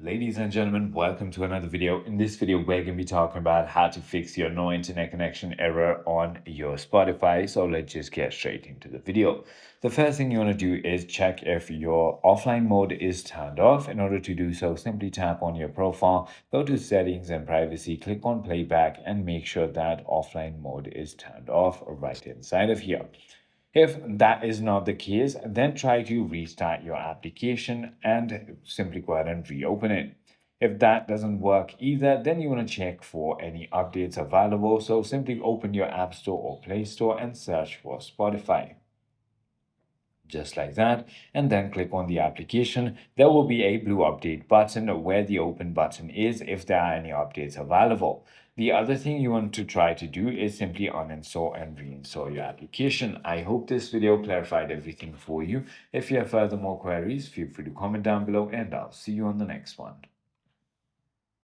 Ladies and gentlemen, welcome to another video. In this video, we're going to be talking about how to fix your no internet connection error on your Spotify. So let's just get straight into the video. The first thing you want to do is check if your offline mode is turned off. In order to do so, simply tap on your profile, go to settings and privacy, click on playback, and make sure that offline mode is turned off right inside of here. If that is not the case, then try to restart your application and simply go ahead and reopen it. If that doesn't work either, then you want to check for any updates available. So simply open your App Store or Play Store and search for Spotify. Just like that, and then click on the application. There will be a blue update button where the open button is if there are any updates available. The other thing you want to try to do is simply uninstall and reinstall your application. I hope this video clarified everything for you. If you have further more queries, feel free to comment down below and I'll see you on the next one.